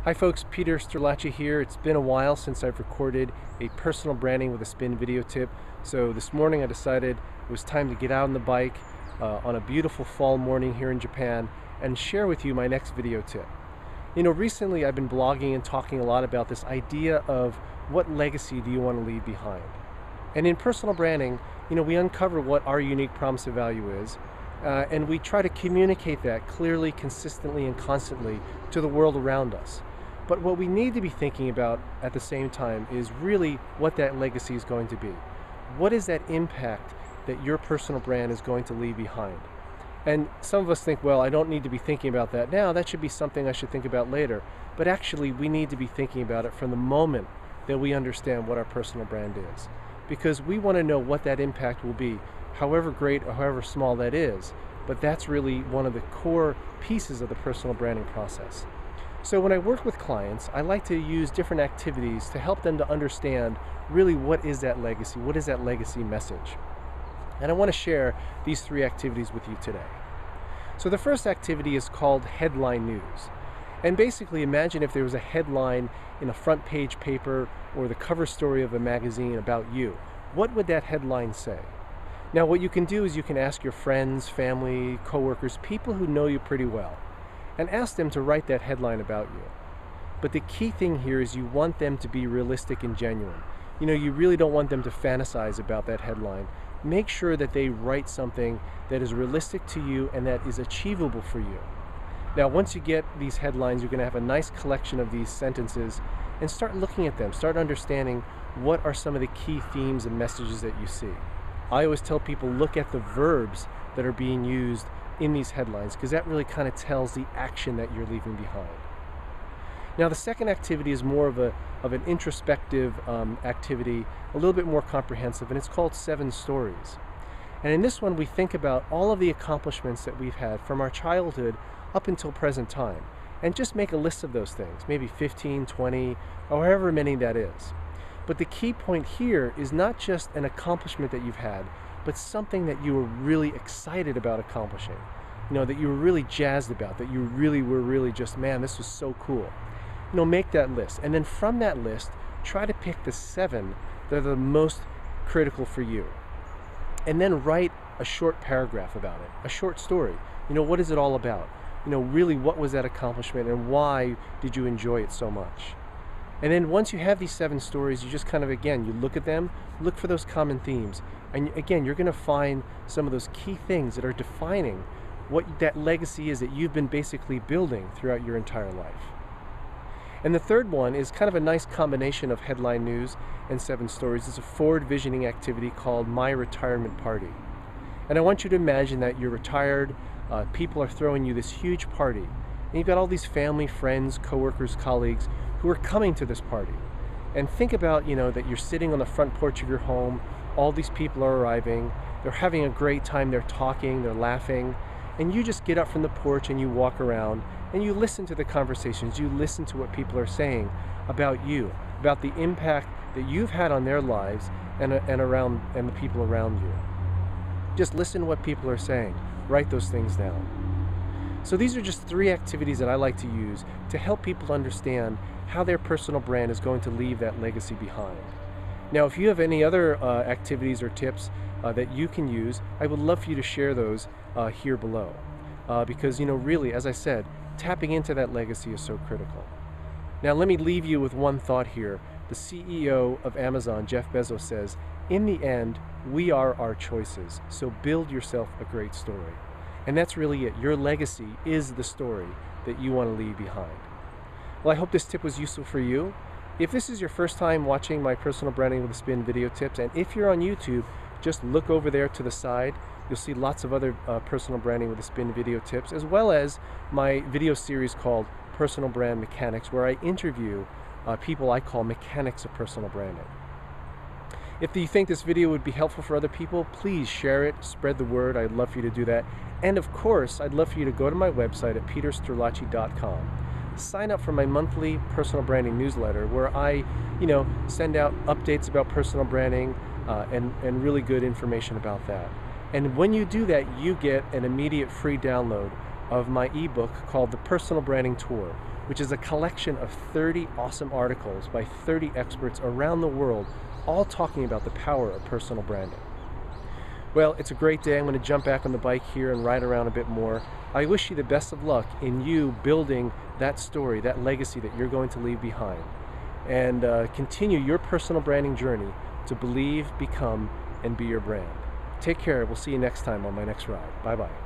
Hi folks, Peter Sterlacci here. It's been a while since I've recorded a personal branding with a spin video tip. So this morning I decided it was time to get out on the bike on a beautiful fall morning here in Japan and share with you my next video tip. Recently I've been blogging and talking a lot about this idea of what legacy do you want to leave behind. And in personal branding, we uncover what our unique promise of value is, and we try to communicate that clearly, consistently, and constantly to the world around us. But what we need to be thinking about at the same time is really what that legacy is going to be. What is that impact that your personal brand is going to leave behind? And some of us think, well, I don't need to be thinking about that now. That should be something I should think about later. But actually, we need to be thinking about it from the moment that we understand what our personal brand is. Because we want to know what that impact will be, however great or however small that is. But that's really one of the core pieces of the personal branding process. So when I work with clients, I like to use different activities to help them to understand really what is that legacy, what is that legacy message. And I want to share these three activities with you today. So the first activity is called headline news. And basically imagine if there was a headline in a front page paper or the cover story of a magazine about you. What would that headline say? Now what you can do is you can ask your friends, family, coworkers, people who know you pretty well, and ask them to write that headline about you. But the key thing here is you want them to be realistic and genuine. You really don't want them to fantasize about that headline. Make sure that they write something that is realistic to you and that is achievable for you. Now, once you get these headlines, you're going to have a nice collection of these sentences and start looking at them, start understanding what are some of the key themes and messages that you see. I always tell people, look at the verbs that are being used in these headlines, because that really kind of tells the action that you're leaving behind. Now the second activity is more of an introspective activity, a little bit more comprehensive, and it's called 7 Stories. And in this one we think about all of the accomplishments that we've had from our childhood up until present time, and just make a list of those things, maybe 15, 20, or however many that is. But the key point here is not just an accomplishment that you've had, but something that you were really excited about accomplishing, that you were really jazzed about, that you really were just, man, this was so cool. Make that list. And then from that list, try to pick the 7 that are the most critical for you. And then write a short paragraph about it, a short story. What is it all about? Really, what was that accomplishment and why did you enjoy it so much? And then once you have these 7 stories, you just kind of, again, you look at them, look for those common themes. And again, you're going to find some of those key things that are defining what that legacy is that you've been basically building throughout your entire life. And the third one is kind of a nice combination of headline news and 7 stories. It's a forward visioning activity called My Retirement Party. And I want you to imagine that you're retired, people are throwing you this huge party, and you've got all these family, friends, coworkers, colleagues who are coming to this party. And think about, that you're sitting on the front porch of your home, all these people are arriving, they're having a great time, they're talking, they're laughing, and you just get up from the porch and you walk around and you listen to the conversations, you listen to what people are saying about you, about the impact that you've had on their lives and the people around you. Just listen to what people are saying, write those things down. So these are just 3 activities that I like to use to help people understand how their personal brand is going to leave that legacy behind. Now, if you have any other activities or tips that you can use, I would love for you to share those here below. Because, really, as I said, tapping into that legacy is so critical. Now, let me leave you with one thought here. The CEO of Amazon, Jeff Bezos, says, in the end, we are our choices. So build yourself a great story. And that's really it. Your legacy is the story that you want to leave behind. Well, I hope this tip was useful for you. If this is your first time watching my personal branding with a spin video tips, and if you're on YouTube, just look over there to the side. You'll see lots of other personal branding with a spin video tips, as well as my video series called Personal Brand Mechanics, where I interview people I call mechanics of personal branding. If you think this video would be helpful for other people, please share it, spread the word. I'd love for you to do that. And of course, I'd love for you to go to my website at petersterlacci.com. Sign up for my monthly personal branding newsletter, where I, send out updates about personal branding and really good information about that. And when you do that, you get an immediate free download of my ebook called The Personal Branding Tour, which is a collection of 30 awesome articles by 30 experts around the world, all talking about the power of personal branding. Well, it's a great day. I'm going to jump back on the bike here and ride around a bit more. I wish you the best of luck in you building that story, that legacy that you're going to leave behind. And continue your personal branding journey to believe, become, and be your brand. Take care. We'll see you next time on my next ride. Bye-bye.